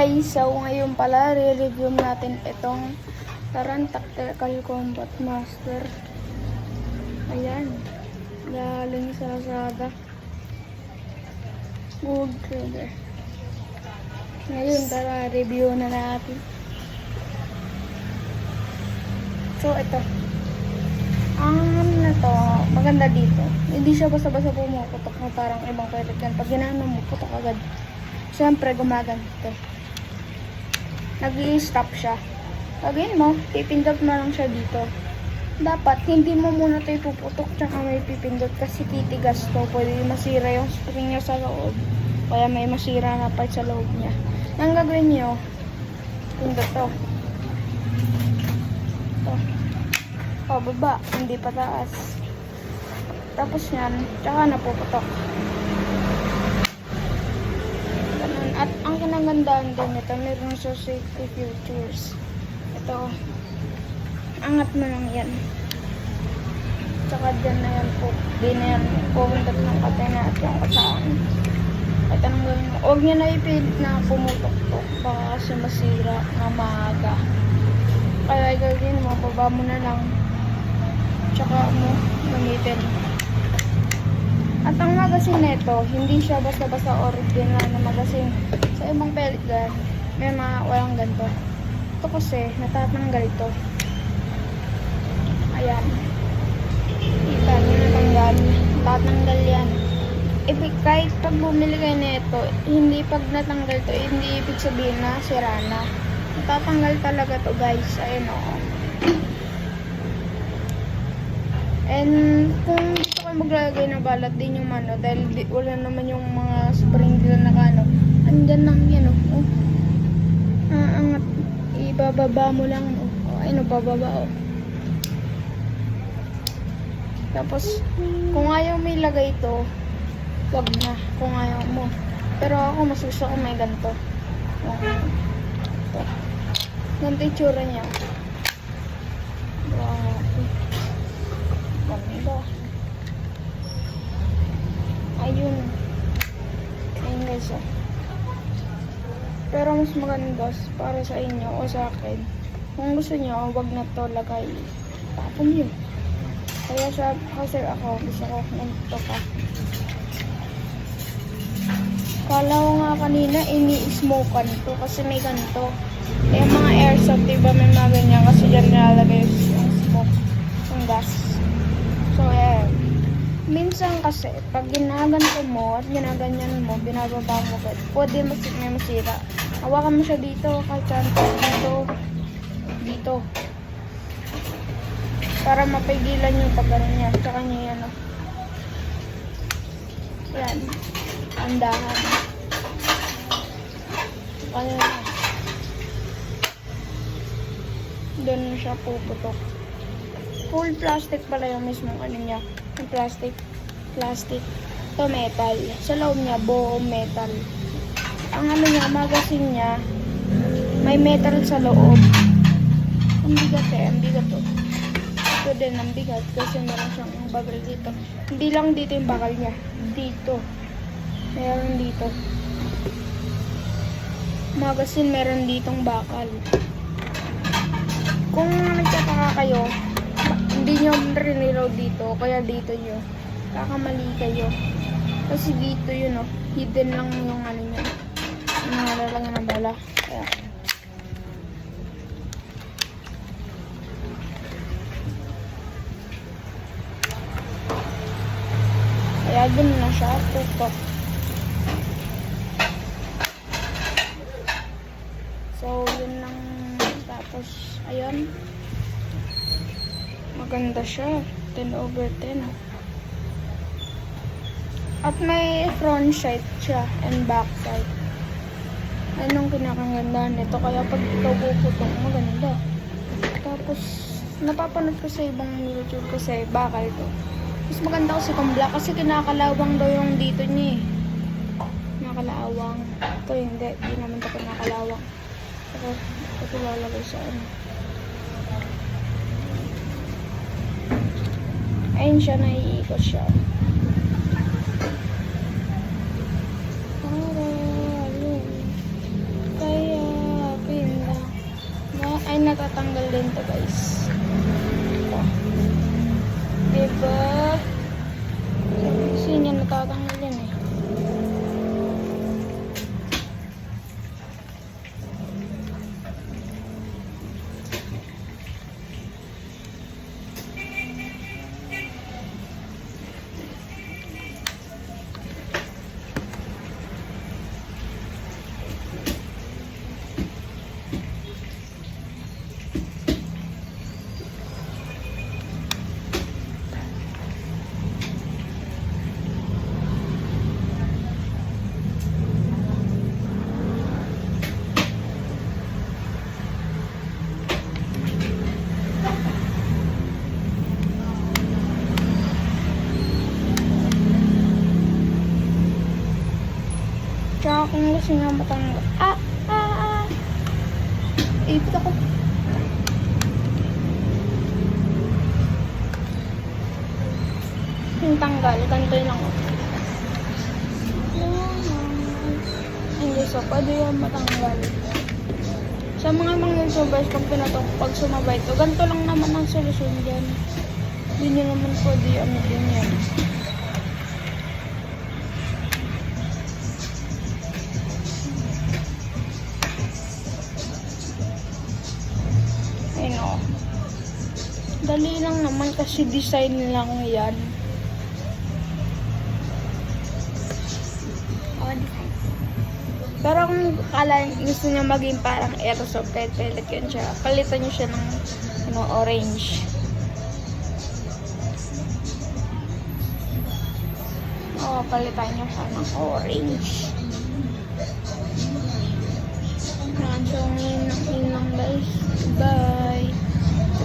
Guys, so ngayon pala, re-review natin itong Taran Tactical Combat Master. Ayan. Galing sa Lazada. Good trader. Ngayon, tara, review na natin. So, ito. Ang na to, maganda dito. Hindi siya basta-basta pumuputok na parang ibang pellet gun. Pag ginano mo, putok agad. Siyempre, gumaganto. Nag-i-stop siya. Lagyan mo, pipindot mo lang siya dito. Dapat, hindi mo muna ito ipuputok tsaka may pipindot kasi titigas to. Pwede masira yung spring niya sa loob. Kaya may masira na part sa loob niya. Ang gagawin nyo, pindot to. Ito. Pababa, hindi pataas. Tapos yan, tsaka napuputok. At ang kinagandaan din ito, meron sa safety features. Ito, angat mo lang yan. Tsaka dyan na yan po. Di na yan pumuntat ng katena at yung kasaan. At anong gawin mo? Huwag nyo na ipilit na pumutok-tok. Baka kasi masira na maaga. Kaya gawin mo, baba mo na lang. Tsaka mo gamitin. At ang magasin nito, hindi siya basta-basta original na magasin. Sa ibang pellet gun, may mga walang ganito. Ito kasi, natatanggal ito. Ayan. Kita nyo natanggal. Natatanggal yan. Kahit pag bumili kayo nito, hindi pag natanggal to, hindi ibig sabihin na sira na. Natatanggal talaga to guys. Ayun o. And kung gusto kayo maglalagay na balat din yung mano, dahil wala naman yung mga spring dito na ano, andyan lang yan o. Angat, ibababa mo lang o. Ayun o, bababa o. Tapos, kung ayaw mo ilagay ito, wag na kung ayaw mo. Pero ako mas gusto ko may ganito. Ito. Ganito yung tsura niya. Wow. Ganda. Ayun. Ayun guys oh. Pero mas maganda para sa inyo o sa akin. Kung gusto nyo, wag na to lagay. Tapon yun. Kaya siya, kasi ako, gusto ko ganito pa. Kala ko nga kanina, ini-smokean to kasi may ganito. Eh, mga airsoft, diba may mga ganyan kasi dyan nilalagay yung smoke, yung gas. So, minsan kasi, pag ginaganto mo at ginaganyan mo, binababa mo, pwede may masira. Hawakan mo siya dito, kahit saan dito, dito. Para mapigilan yung pag-ganon niya. Tsaka niya yan, oh. Yan. Andahan. Kaya na. Doon na siya puputok. Full plastic pala yung mismong ano niya. Yung plastic. Ito metal. Sa loob niya, buo metal. Ang ano niya, magazine niya, may metal sa loob. Ang bigat ang bigat to. Ito din ang bigat kasi meron siyang bakal dito. Hindi lang dito yung bakal niya. Dito. Meron dito. Magazine, meron ditong bakal. Kung nagtataka kayo, hindi nyo re-reload dito, kaya dito nyo. Kakamali kayo. Kasi dito yun, oh, hidden lang yung ano nyo. Yung nalalagyan ng bala. Kaya dun na siya, tutok. So, yun lang. Tapos, ayun. Maganda siya. 10/10. At may front sight siya and back sight. Anong kinakagandaan nito. Kaya pag ikaw puputok, maganda. Tapos, napapanood ko sa ibang YouTube kasi bakal to. Mas maganda kasi kung black kasi kinakalawang daw yung dito niya eh. Kinakalawang. Ito hindi. Hindi naman ito kinakalawang. Ito lalagay sa ano. Ayun siya, naiikot siya. Para, ayun. Kaya, tatanggalin to guys. Ito. Diba? Kasi niya natatanggalin eh. Tsaka kung gusto nga matanggal. Ipit ako. Yung tanggal, ganito lang ako. Hindi, so pwede yan matanggal. Sa mga YouTubers, pag sumabay ito, ganito lang naman ang solusyon dyan. Hindi nyo naman pwede ano din yan. Dali lang naman kasi design lang yan. Pero kung gusto niya maging parang airsoft, kahit pellet yun siya, palitan niyo siya ng orange. Palitan niyo siya ng orange. Yan, so yun lang guys. Bye!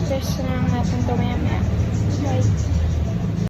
Test na natin ito maya.